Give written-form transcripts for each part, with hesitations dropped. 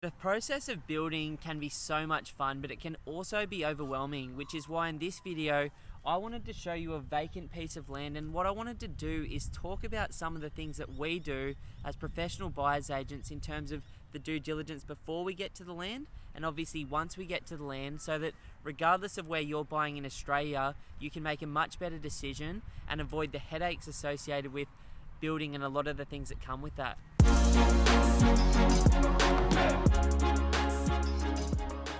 The process of building can be so much fun, but it can also be overwhelming, which is why in this video, I wanted to show you a vacant piece of land, and what I wanted to do is talk about some of the things that we do as professional buyers agents in terms of the due diligence before we get to the land, and obviously once we get to the land, so that regardless of where you're buying in Australia, you can make a much better decision and avoid the headaches associated with building and a lot of the things that come with that.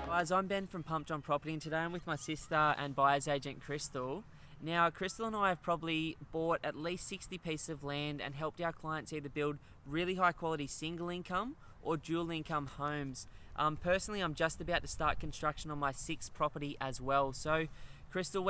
Guys, I'm Ben from Pumped On Property, and today I'm with my sister and buyer's agent Crystal. Now, Crystal and I have probably bought at least 60 pieces of land and helped our clients either build really high quality single income or dual income homes. Personally, I'm just about to start construction on my 6th property as well. So, Crystal,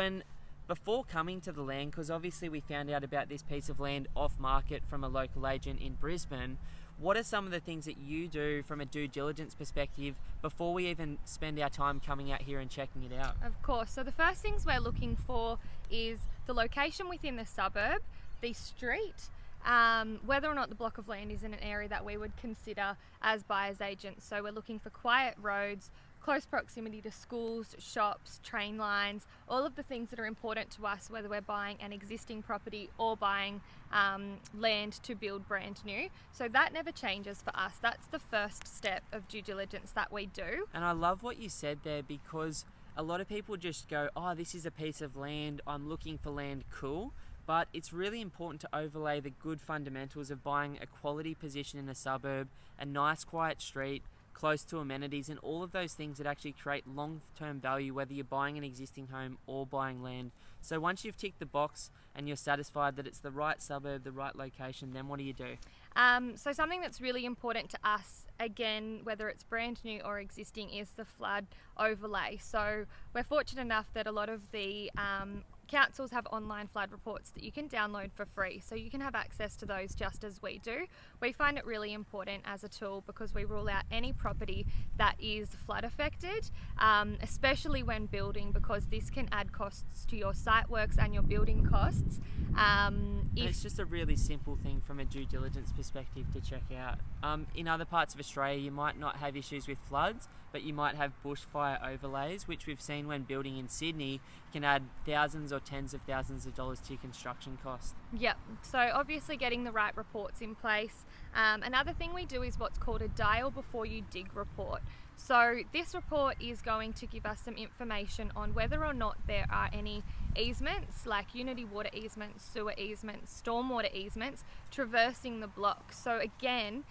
before coming to the land, because obviously we found out about this piece of land off market from a local agent in Brisbane, what are some of the things that you do from a due diligence perspective before we even spend our time coming out here and checking it out? Of course. So the first things we're looking for is the location within the suburb, the street, whether or not the block of land is in an area that we would consider as buyer's agents. So we're looking for quiet roads, close proximity to schools, shops, train lines, all of the things that are important to us, whether we're buying an existing property or buying land to build brand new. So that never changes for us. That's the first step of due diligence that we do. And I love what you said there, because a lot of people just go, oh, this is a piece of land, I'm looking for land, cool. But it's really important to overlay the good fundamentals of buying a quality position in a suburb, a nice quiet street, close to amenities, and all of those things that actually create long-term value, whether you're buying an existing home or buying land. So once you've ticked the box and you're satisfied that it's the right suburb, the right location, then what do you do? So something that's really important to us, again, whether it's brand new or existing, is the flood overlay. So we're fortunate enough that a lot of the councils have online flood reports that you can download for free, so you can have access to those just as we do. We find it really important as a tool because we rule out any property that is flood affected, especially when building, because this can add costs to your site works and your building costs. It's just a really simple thing from a due diligence perspective to check out. In other parts of Australia, you might not have issues with floods, but you might have bushfire overlays, which we've seen when building in Sydney can add thousands or tens of thousands of dollars to your construction cost. Yep, so obviously getting the right reports in place. Another thing we do is what's called a dial before you dig report. So this report is going to give us some information on whether or not there are any easements, like unity water easements, sewer easements, stormwater easements, traversing the block. So again,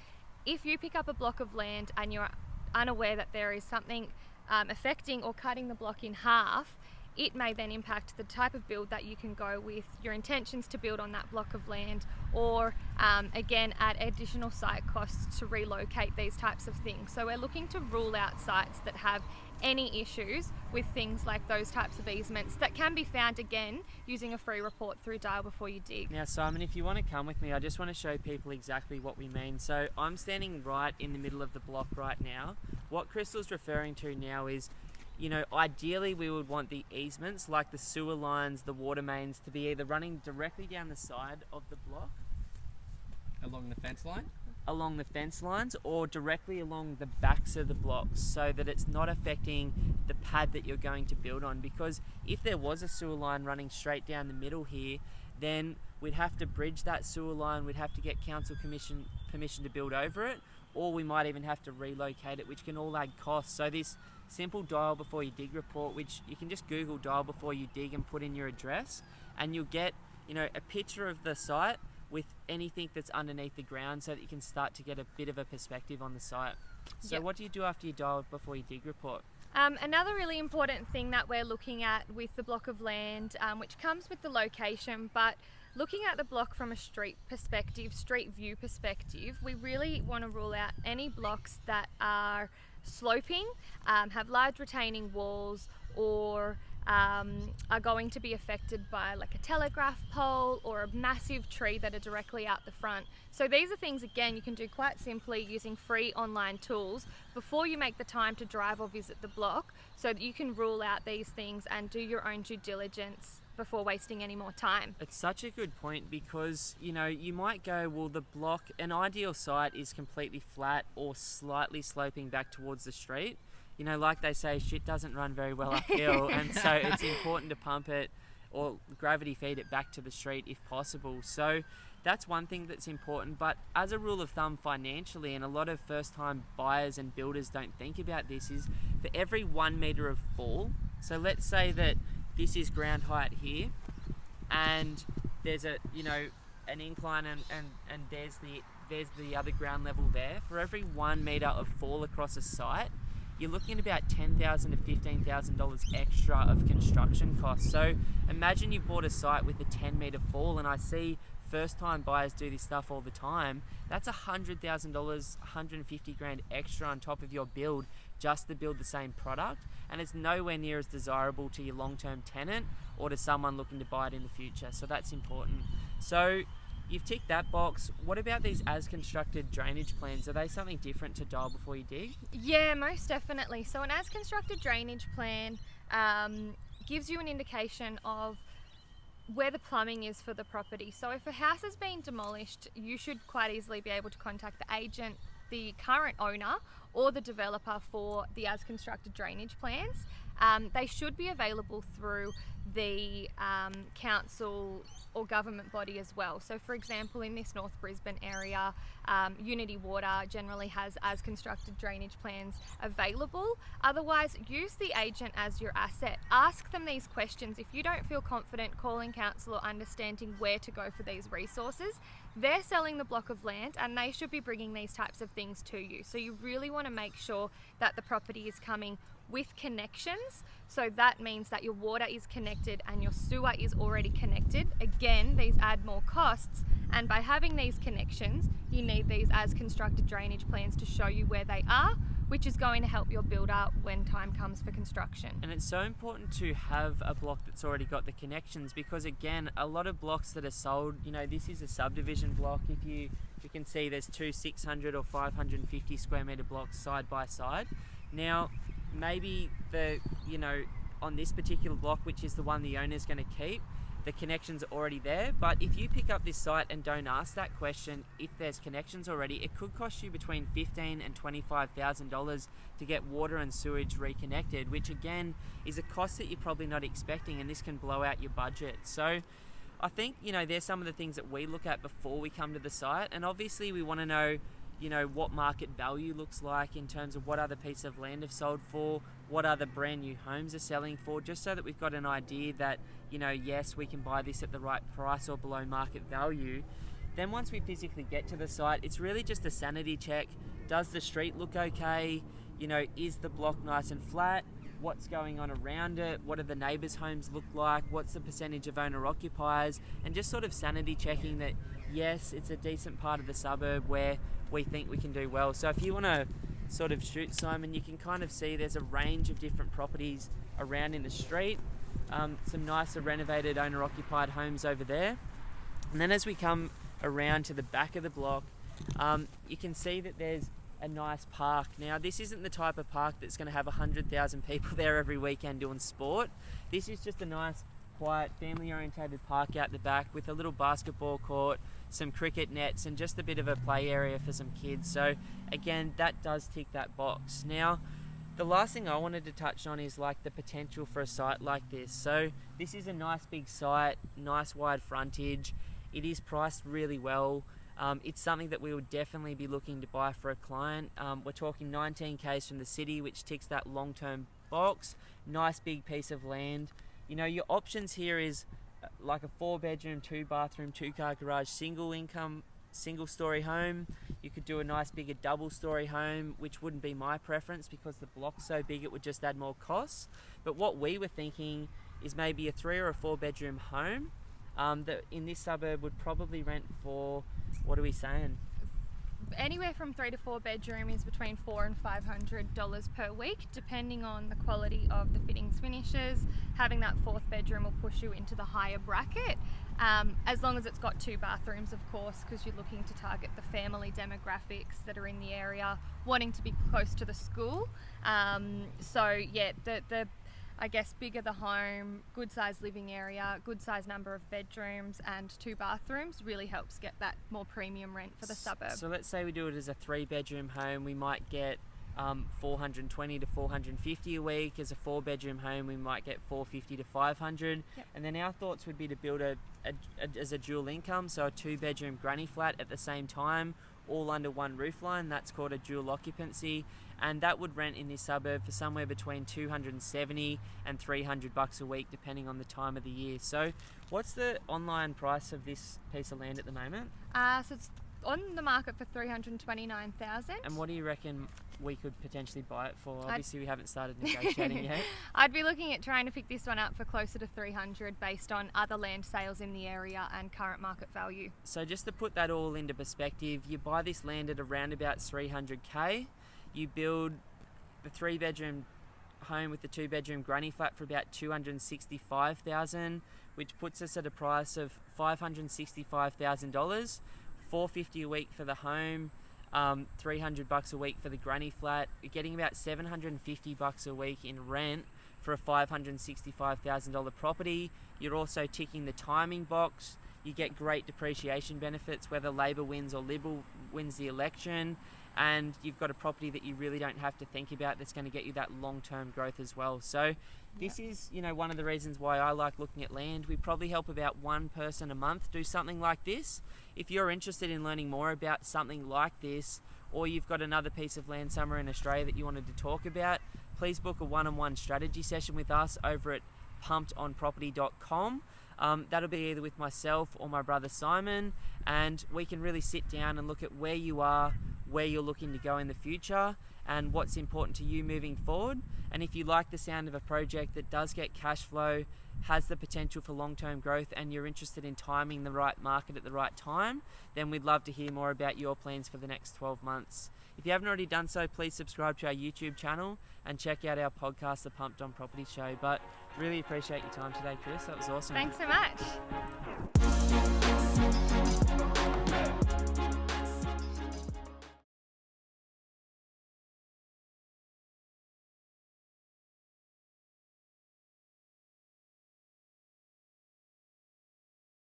if you pick up a block of land and you're unaware that there is something affecting or cutting the block in half, it may then impact the type of build that you can go with, your intentions to build on that block of land, or again add additional site costs to relocate these types of things. So we're looking to rule out sites that have any issues with things like those types of easements that can be found, again, using a free report through Dial Before You Dig. Now, Simon, if you want to come with me, I just want to show people exactly what we mean. So I'm standing right in the middle of the block right now. What Crystal's referring to now is, ideally we would want the easements, like the sewer lines, the water mains, to be either running directly down the side of the block, along the fence line, or directly along the backs of the blocks, so that it's not affecting the pad that you're going to build on. Because if there was a sewer line running straight down the middle here, then we'd have to bridge that sewer line, we'd have to get council permission to build over it, or we might even have to relocate it, which can all add costs. So this simple Dial Before You Dig report, which you can just Google Dial Before You Dig and put in your address, and you'll get a picture of the site with anything that's underneath the ground, so that you can start to get a bit of a perspective on the site. So Yep. What do you do after you Dial Before You Dig report? Another really important thing that we're looking at with the block of land, which comes with the location, but looking at the block from a street view perspective, we really want to rule out any blocks that are sloping, have large retaining walls, or are going to be affected by like a telegraph pole or a massive tree that are directly out the front. So these are things, again, you can do quite simply using free online tools before you make the time to drive or visit the block, so that you can rule out these things and do your own due diligence before wasting any more time. It's such a good point because, you might go, well, an ideal site is completely flat or slightly sloping back towards the street. Like they say, shit doesn't run very well uphill, and so it's important to pump it or gravity feed it back to the street if possible. So that's one thing that's important, but as a rule of thumb financially, and a lot of first time buyers and builders don't think about this, is for every 1 metre of fall, so let's say that this is ground height here, and there's an incline, and there's the other ground level there. For every 1 metre of fall across a site, you're looking at about $10,000 to $15,000 extra of construction costs. So imagine you've bought a site with a 10 metre fall, and I see first time buyers do this stuff all the time. That's $100,000, $150,000 extra on top of your build just to build the same product, and it's nowhere near as desirable to your long-term tenant or to someone looking to buy it in the future. So that's important. So you've ticked that box. What about these as constructed drainage plans? Are they something different to dial before you dig? Yeah, most definitely. So an as constructed drainage plan gives you an indication of where the plumbing is for the property. So if a house has been demolished, you should quite easily be able to contact the agent, the current owner, or the developer for the as constructed drainage plans. They should be available through the council or government body as well. So for example, in this North Brisbane area, Unity Water generally has as constructed drainage plans available. Otherwise, use the agent as your asset. Ask them these questions. If you don't feel confident calling council or understanding where to go for these resources, they're selling the block of land and they should be bringing these types of things to you. So you really want to make sure that the property is coming with connections. So that means that your water is connected and your sewer is already connected. Again, these add more costs, and by having these connections, you need these as constructed drainage plans to show you where they are, which is going to help your builder when time comes for construction. And it's so important to have a block that's already got the connections, because again, a lot of blocks that are sold, this is a subdivision block. If you can see, there's two 600 or 550 square metre blocks side by side. Now, maybe on this particular block, which is the one the owner's going to keep, the connections are already there. But if you pick up this site and don't ask that question, if there's connections already, it could cost you between $15,000 and $25,000 to get water and sewage reconnected, which again is a cost that you're probably not expecting, and this can blow out your budget. So I think, there's some of the things that we look at before we come to the site, and obviously we want to know what market value looks like in terms of what other piece of land have sold for, what other brand new homes are selling for, just so that we've got an idea that, yes, we can buy this at the right price or below market value. Then once we physically get to the site, it's really just a sanity check. Does the street look okay? Is the block nice and flat? What's going on around it? What do the neighbours' homes look like? What's the percentage of owner occupiers? And just sort of sanity checking that, yes, it's a decent part of the suburb where we think we can do well. So if you want to sort of shoot, Simon, you can kind of see there's a range of different properties around in the street. Some nicer renovated owner occupied homes over there. And then as we come around to the back of the block, you can see that there's a nice park. Now, this isn't the type of park that's going to have 100,000 people there every weekend doing sport. This is just a nice, quiet, family-orientated park out the back with a little basketball court, some cricket nets, and just a bit of a play area for some kids. So again, that does tick that box. Now, the last thing I wanted to touch on is like the potential for a site like this. So this is a nice big site, nice wide frontage. It is priced really well. It's something that we would definitely be looking to buy for a client. We're talking 19 k's from the city, which ticks that long-term box. Nice big piece of land. Your options here is like a 4-bedroom, 2-bathroom, 2-car garage, single story home. You could do a nice bigger double-story home, which wouldn't be my preference because the block's so big it would just add more costs. But what we were thinking is maybe a 3 or a 4-bedroom home that in this suburb would probably rent for, what are we saying? Anywhere from 3 to 4 bedroom is between $400 and $500 per week, depending on the quality of the fittings finishes. Having that 4th bedroom will push you into the higher bracket, as long as it's got 2 bathrooms, of course, because you're looking to target the family demographics that are in the area, wanting to be close to the school. So yeah, the I guess bigger the home, good size living area, good size number of bedrooms and 2 bathrooms really helps get that more premium rent for the suburb. So let's say we do it as a 3-bedroom home, we might get 420 to 450 a week. As a 4-bedroom home, we might get 450 to 500. Yep. And then our thoughts would be to build as a dual income, so a 2-bedroom granny flat at the same time, all under one roof line. That's called a dual occupancy, and that would rent in this suburb for somewhere between $270 and $300 a week, depending on the time of the year. So what's the online price of this piece of land at the moment? So it's on the market for $329,000. And what do you reckon we could potentially buy it for? Obviously we haven't started negotiating yet. I'd be looking at trying to pick this one up for closer to 300 based on other land sales in the area and current market value. So just to put that all into perspective, you buy this land at around about 300k, you build the 3-bedroom home with the 2-bedroom granny flat for about 265,000, which puts us at a price of $565,000, $450 a week for the home, $300 a week for the granny flat. You're getting about $750 a week in rent for a $565,000 property. You're also ticking the timing box. You get great depreciation benefits whether Labor wins or Liberal wins the election, and you've got a property that you really don't have to think about that's going to get you that long-term growth as well. So this is, one of the reasons why I like looking at land. We probably help about one person a month do something like this. If you're interested in learning more about something like this, or you've got another piece of land somewhere in Australia that you wanted to talk about, please book a one-on-one strategy session with us over at pumpedonproperty.com. That'll be either with myself or my brother Simon, and we can really sit down and look at where you are, where you're looking to go in the future, and what's important to you moving forward. And if you like the sound of a project that does get cash flow, has the potential for long-term growth, and you're interested in timing the right market at the right time, then we'd love to hear more about your plans for the next 12 months. If you haven't already done so, please subscribe to our YouTube channel and check out our podcast, The Pumped On Property Show. But really appreciate your time today, Chris. That was awesome. Thanks so much.